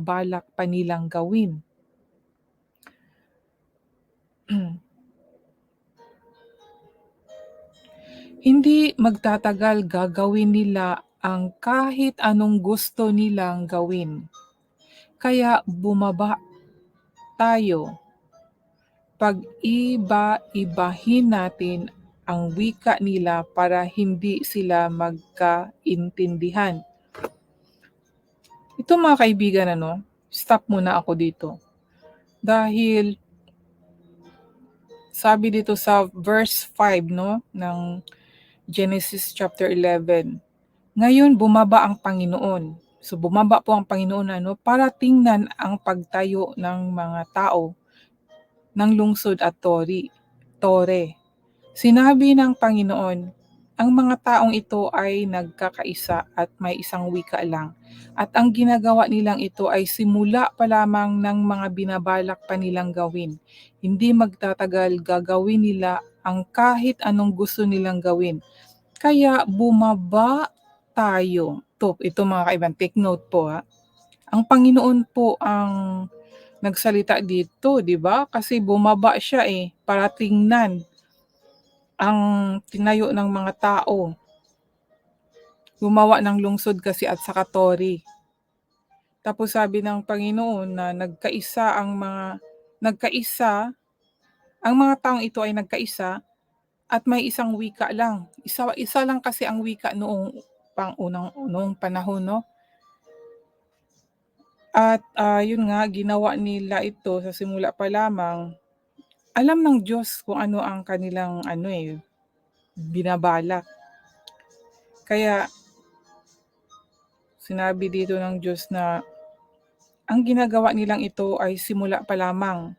balak pa nilang gawin. Hindi magtatagal gagawin nila ang kahit anong gusto nilang gawin. Kaya bumaba tayo. Pag-iba-ibahin natin ang wika nila para hindi sila magkaintindihan. Ito mga kaibigan, stop muna ako dito. Dahil sabi dito sa verse 5 ng Genesis chapter 11. Ngayon bumaba ang Panginoon. So bumaba po ang Panginoon para tingnan ang pagtayo ng mga tao ng lungsod at tore. Sinabi ng Panginoon, ang mga taong ito ay nagkakaisa at may isang wika lang. At ang ginagawa nilang ito ay simula pa lamang ng mga binabalak pa nilang gawin. Hindi magtatagal gagawin nila ang kahit anong gusto nilang gawin. Kaya bumaba tayo. Ito mga kaibigan, take note po ha. Ang Panginoon po ang nagsalita dito, di ba? Kasi bumaba siya para tingnan ang tinayo ng mga tao. Gumawa ng lungsod kasi at saka tori. Tapos sabi ng Panginoon na ang mga taong ito ay nagkaisa at may isang wika lang. Isa lang kasi ang wika noong panahon, no? At yun nga, ginawa nila ito sa simula pa lamang. Alam ng Diyos kung ano ang kanilang binabalak. Kaya sinabi dito ng Diyos na ang ginagawa nilang ito ay simula pa lamang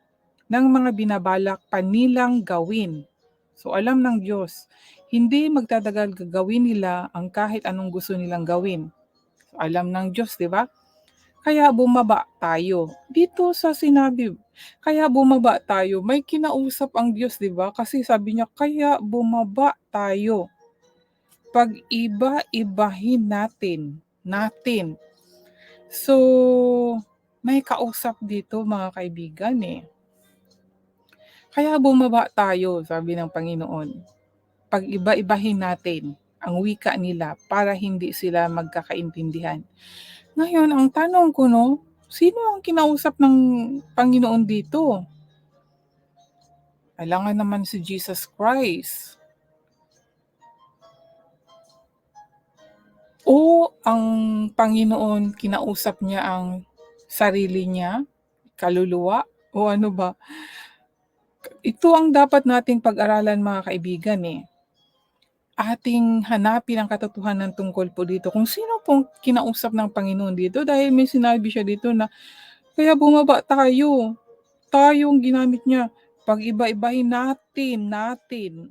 ng mga binabalak pa nilang gawin. So alam ng Diyos, hindi magtatagal gagawin nila ang kahit anong gusto nilang gawin. So, alam ng Diyos, di ba? Kaya bumaba tayo. Dito sa sinabi, kaya bumaba tayo, may kinausap ang Diyos, di ba? Kasi sabi niya, kaya bumaba tayo. Pag-iba-ibahin natin. So, may kausap dito mga kaibigan Kaya bumaba tayo, sabi ng Panginoon. Pag-iba-ibahin natin ang wika nila para hindi sila magkakaintindihan. Ngayon, ang tanong ko sino ang kinausap ng Panginoon dito? Alangan naman si Jesus Christ. O ang Panginoon kinausap niya ang sarili niya, kaluluwa, o ano ba? Ito ang dapat nating pag-aralan mga kaibigan Ating hanapin ang katotohanan tungkol po dito kung sino pong kinausap ng Panginoon dito dahil may sinabi siya dito na kaya bumaba tayo. Tayong ginamit niya. Pag-iba-ibahin natin. Natin.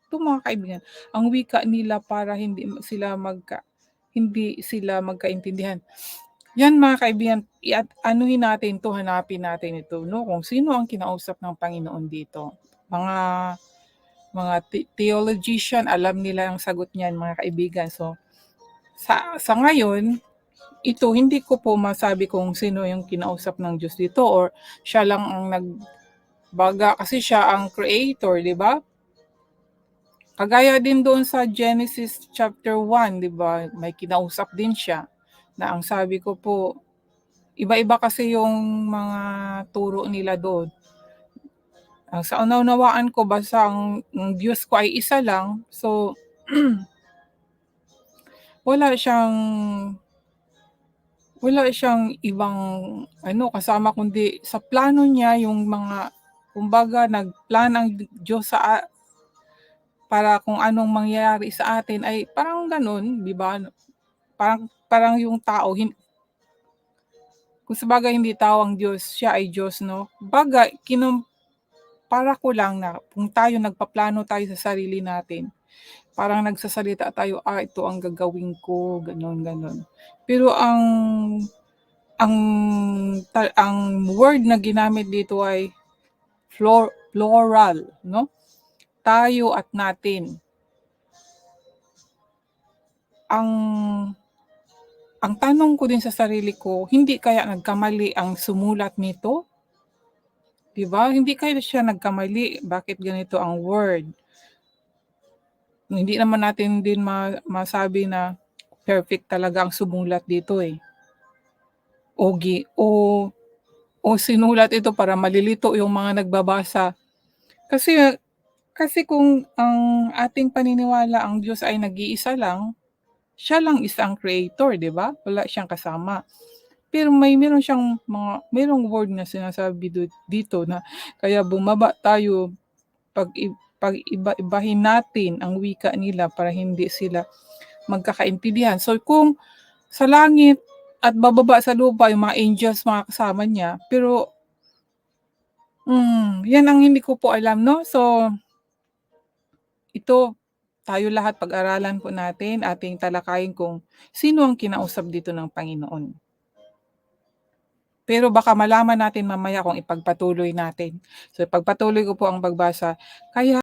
Ito mga kaibigan, ang wika nila para hindi sila magkaintindihan. Yan mga kaibigan, anuhin natin to, hanapin natin ito, kung sino ang kinausap ng Panginoon dito. Mga theologian, alam nila ang sagot niyan mga kaibigan. So, sa ngayon, ito hindi ko po masabi kung sino yung kinausap ng Diyos dito or siya lang ang nagbaga kasi siya ang creator, di ba? Kagaya din doon sa Genesis chapter 1, di ba? May kinausap din siya na ang sabi ko po, iba-iba kasi yung mga turo nila doon. Sa unawnawaan ko, basta ang Diyos ko ay isa lang. So, wala siyang ibang kasama kundi sa plano niya yung mga, kumbaga nagplan ang Diyos para kung anong mangyayari sa atin ay parang ganun, di ba? Parang yung tao, kung sabagay hindi tao ang Diyos, siya ay Diyos, no? Bagay, para ko lang na kung tayo nagpaplano tayo sa sarili natin, parang nagsasalita tayo, ito ang gagawin ko, ganon. Pero ang word na ginamit dito ay plural, no? Tayo at natin. ang tanong ko din sa sarili ko, hindi kaya nagkamali ang sumulat nito? 'Di ba? Hindi kaya siya nagkamali, bakit ganito ang word? Hindi naman natin din masabi na perfect talaga ang sumulat dito, eh. O gi o sinulat ito para malilito yung mga nagbabasa. Kasi kasi kung ang ating paniniwala ang Diyos ay nag-iisa lang, siya lang isa ang creator, 'di ba? Wala siyang kasama. Pero meron siyang merong word na sinasabi dito na kaya bumaba tayo pag-iba-ibahin natin ang wika nila para hindi sila magkakaintindihan. So kung sa langit at bababa sa lupa yung mga angels, mga kasama niya, pero, 'yan ang hindi ko po alam 'no. So ito, tayo lahat pag-aralan po natin, ating talakayin kung sino ang kinausap dito ng Panginoon. Pero baka malaman natin mamaya kung ipagpatuloy natin. So ipagpatuloy ko po ang pagbasa. Kaya